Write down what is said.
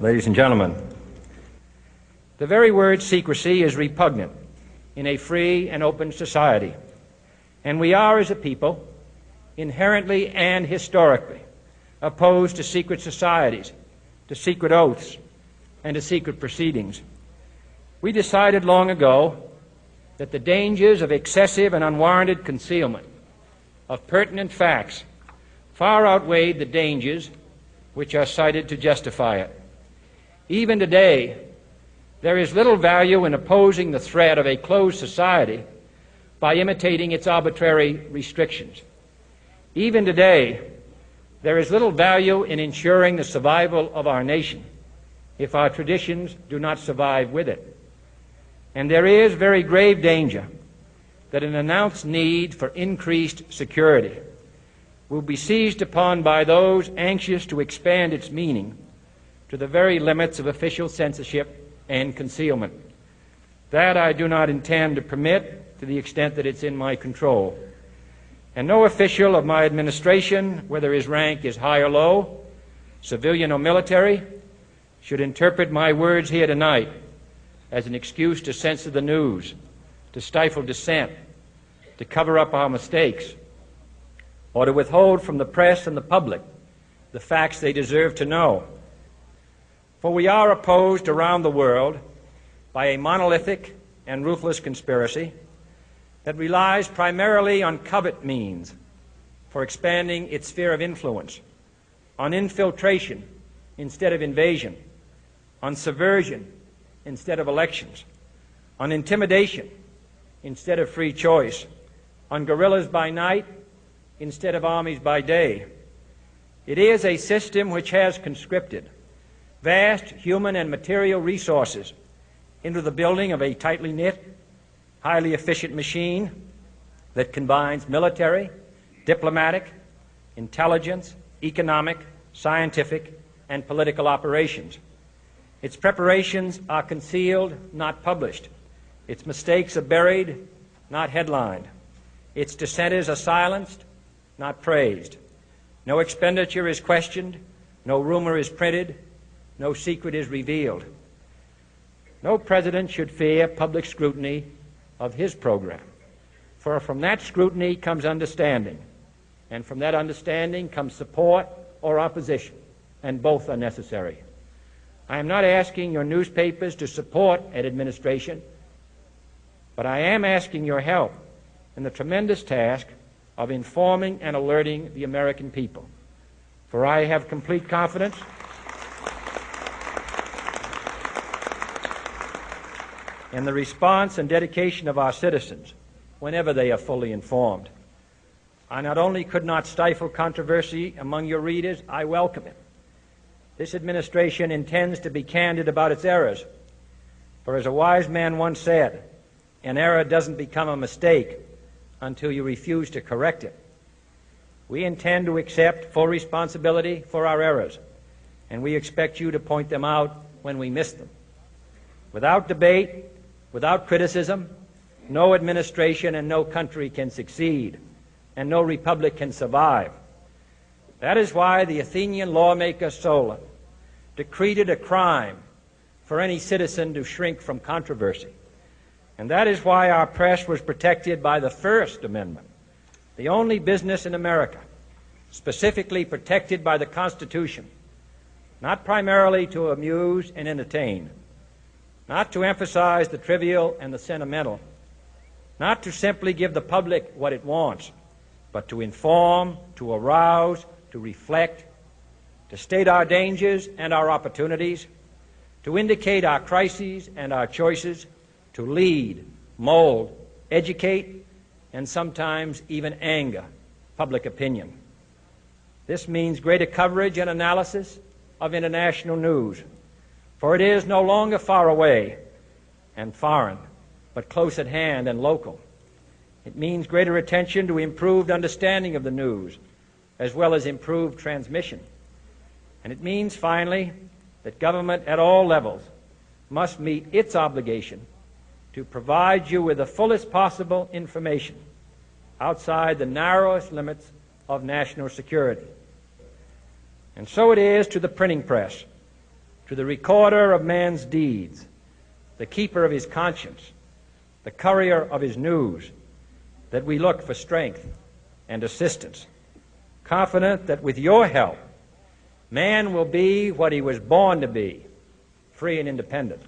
Ladies and gentlemen, the very word secrecy is repugnant in a free and open society, and we are, as a people, inherently and historically opposed to secret societies, to secret oaths, and to secret proceedings. We decided long ago that the dangers of excessive and unwarranted concealment of pertinent facts far outweighed the dangers which are cited to justify it. Even today, there is little value in opposing the threat of a closed society by imitating its arbitrary restrictions. Even today, there is little value in ensuring the survival of our nation if our traditions do not survive with it. And there is very grave danger that an announced need for increased security will be seized upon by those anxious to expand its meaning to the very limits of official censorship and concealment. That I do not intend to permit to the extent that it's in my control. And no official of my administration, whether his rank is high or low, civilian or military, should interpret my words here tonight as an excuse to censor the news, to stifle dissent, to cover up our mistakes, or to withhold from the press and the public the facts they deserve to know. For we are opposed around the world by a monolithic and ruthless conspiracy that relies primarily on covert means for expanding its sphere of influence, on infiltration instead of invasion, on subversion instead of elections, on intimidation instead of free choice, on guerrillas by night instead of armies by day. It is a system which has conscripted vast human and material resources into the building of a tightly knit, highly efficient machine that combines military, diplomatic, intelligence, economic, scientific, and political operations. Its preparations are concealed, not published. Its mistakes are buried, not headlined. Its dissenters are silenced, not praised. No expenditure is questioned, no rumor is printed, no secret is revealed. No president should fear public scrutiny of his program, for from that scrutiny comes understanding, and from that understanding comes support or opposition, and both are necessary. I am not asking your newspapers to support an administration, but I am asking your help in the tremendous task of informing and alerting the American people. For I have complete confidence in the response and dedication of our citizens whenever they are fully informed. I not only could not stifle controversy among your readers, I welcome it. This administration intends to be candid about its errors. For as a wise man once said, an error doesn't become a mistake until you refuse to correct it. We intend to accept full responsibility for our errors, and we expect you to point them out when we miss them. Without debate, without criticism, no administration and no country can succeed, and no republic can survive. That is why the Athenian lawmaker Solon decreed it a crime for any citizen to shrink from controversy. And that is why our press was protected by the First Amendment, the only business in America specifically protected by the Constitution, not primarily to amuse and entertain, not to emphasize the trivial and the sentimental, not to simply give the public what it wants, but to inform, to arouse, to reflect, to state our dangers and our opportunities, to indicate our crises and our choices, to lead, mold, educate, and sometimes even anger public opinion. This means greater coverage and analysis of international news, for it is no longer far away and foreign, but close at hand and local. It means greater attention to improved understanding of the news, as well as improved transmission. And it means, finally, that government at all levels must meet its obligation to provide you with the fullest possible information outside the narrowest limits of national security. And so it is to the printing press, to the recorder of man's deeds, the keeper of his conscience, the courier of his news, that we look for strength and assistance, confident that with your help, man will be what he was born to be, free and independent.